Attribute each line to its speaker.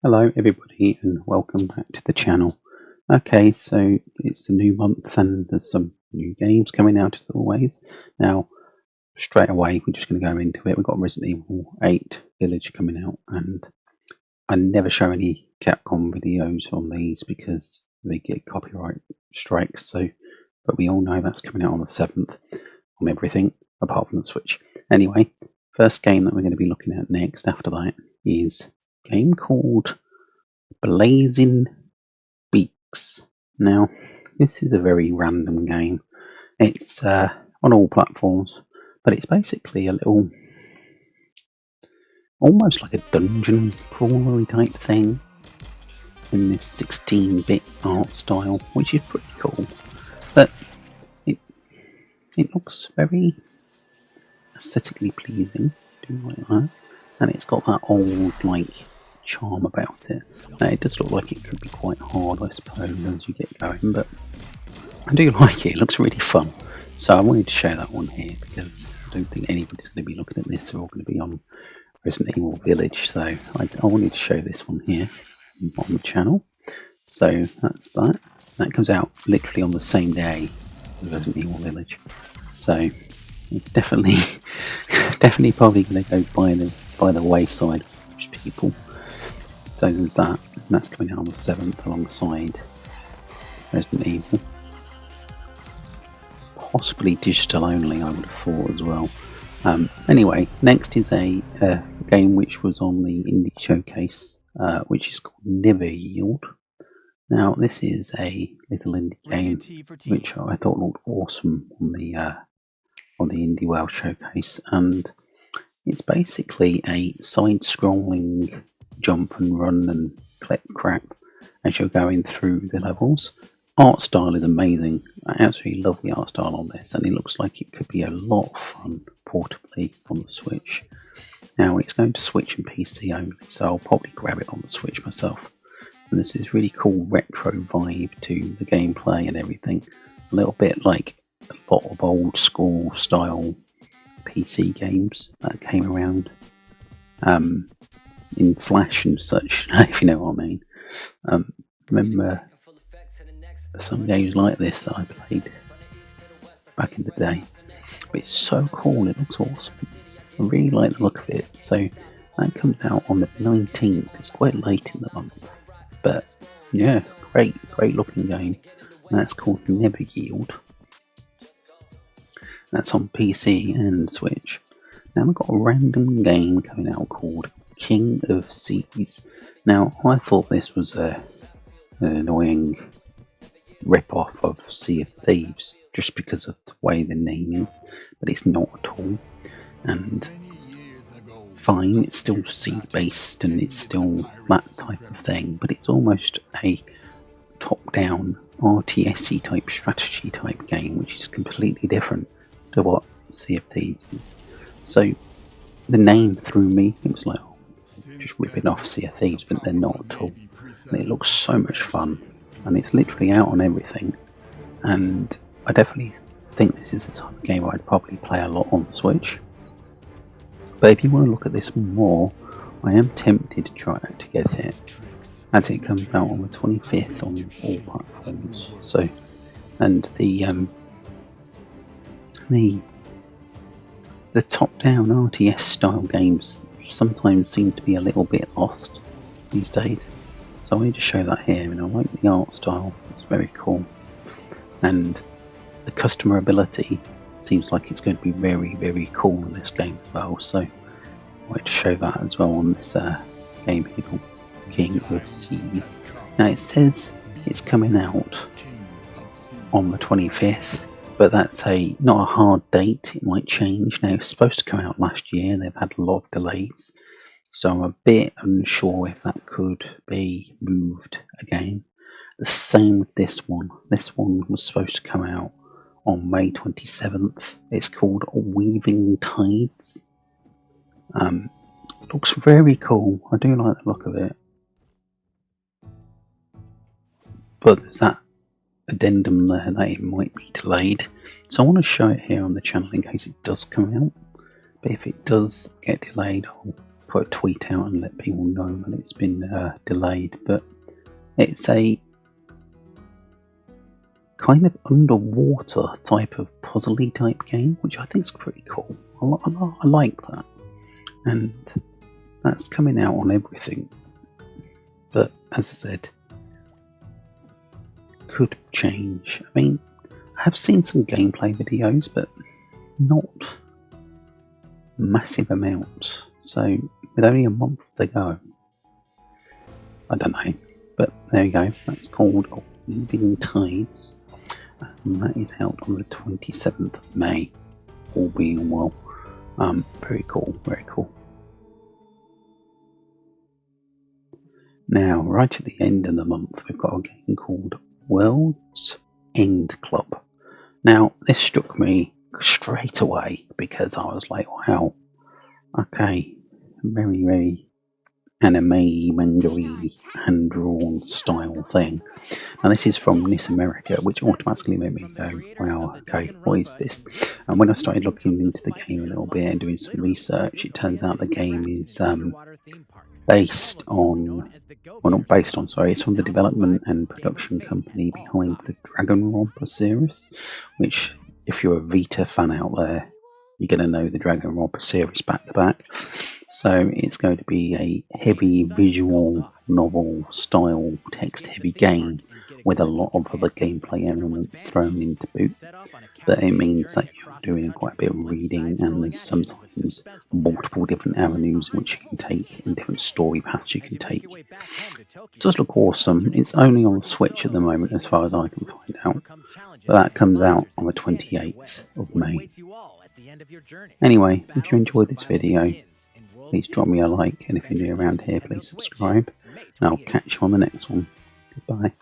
Speaker 1: Hello everybody and welcome back to the channel. Okay, so it's a new month and there's some new games coming out as always. Now, straight away we're just going to go into it. We've got Resident Evil 8 Village coming out, and I never show any Capcom videos on these because they get copyright strikes. But we all know that's coming out on the 7th on everything apart from the Switch. Anyway, first game that we're going to be looking at next after that is game called Blazing Beaks. Now, this is a very random game. It's on all platforms, but it's basically a little, almost like a dungeon crawlery type thing in this 16-bit art style, which is pretty cool. But it looks very aesthetically pleasing, do like that, and it's got that old charm about it. It does look like it could be quite hard, I suppose, as you get going, but I do like it. It looks really fun. So I wanted to show that one here because I don't think anybody's going to be looking at this. They're all going to be on Resident Evil Village, so I wanted to show this one here on the channel. So that's that. That comes out literally on the same day as Resident Evil Village. So it's definitely probably going to go by the wayside of most people. So there's that, and that's coming out on the 7th alongside Resident Evil. Possibly digital only, I would have thought as well. Anyway, next is a game which was on the Indie Showcase, which is called Never Yield. Now, this is a little indie game which I thought looked awesome on the Indie World Showcase, and it's basically a side-scrolling jump and run and collect crap as you're going through the levels. Art style is amazing. I absolutely love the art style on this, and it looks like it could be a lot of fun portably on the Switch. Now, it's going to Switch and PC only, so I'll probably grab it on the Switch myself. And this is really cool retro vibe to the gameplay and everything. A little bit like a lot of old school style PC games that came around in Flash and such, if you know what I mean. Remember some games like this that I played back in the day. But it's so cool, it looks awesome. I really like the look of it. So that comes out on the 19th. It's quite late in the month. But yeah, great looking game. And that's called Never Yield. That's on PC and Switch. Now we've got a random game coming out called King of Seas. Now, I thought this was an annoying rip-off of Sea of Thieves, just because of the way the name is, but it's not at all. And fine, it's still sea-based and it's still that type of thing, but it's almost a top-down RTS-y type strategy type game, which is completely different to what Sea of Thieves is. So the name threw me. It was like, just ripping off Sea of Thieves, but they're not at all. And it looks so much fun, and it's literally out on everything. And I definitely think this is the type of game I'd probably play a lot on the Switch. But if you want to look at this more, I am tempted to try to get it, as it comes out on the 25th on all platforms. So, and the top-down RTS style games sometimes seem to be a little bit lost these days. So I need to show that here, and I like the art style, it's very cool. And the customability seems like it's going to be very cool in this game as well. So I wanted to show that as well on this game here called King of Seas. Now it says it's coming out on the 25th. But that's not a hard date, it might change. Now, it's supposed to come out last year, and they've had a lot of delays. So I'm a bit unsure if that could be moved again. The same with this one. This one was supposed to come out on May 27th. It's called Weaving Tides. Looks very cool. I do like the look of it. But there's that addendum there that it might be delayed, so I want to show it here on the channel in case it does come out. But if it does get delayed, I'll put a tweet out and let people know that it's been delayed, but it's a kind of underwater type of puzzly type game, which I think is pretty cool. I like that, and that's coming out on everything. But as I said, could change. I mean, I have seen some gameplay videos, but not massive amounts. So with only a month to go, I don't know. But there you go. That's called Leaving Tides, and that is out on the 27th of May. All being well. Very cool. Very cool. Now, right at the end of the month, we've got a game called World's End Club. Now, this struck me straight away because I was like, wow, okay, very, very anime, manga-y, hand-drawn style thing. And this is from This America, which automatically made me go, wow, okay, what is this? And when I started looking into the game a little bit and doing some research, it turns out the game is based on, well, not based on, sorry, it's from the development and production company behind the Dragon Romper series, which, if you're a Vita fan out there, you're going to know the Dragon Romper series back to back. So it's going to be a heavy visual novel style text heavy game with a lot of other gameplay elements thrown into boot. But it means that you're doing quite a bit of reading, and there's sometimes multiple different avenues in which you can take and different story paths you can take. It does look awesome. It's only on the Switch at the moment as far as I can find out, but that comes out on the 28th of May. Anyway, if you enjoyed this video, please drop me a like, and if you're new around here, please subscribe, and I'll catch you on the next one. Goodbye.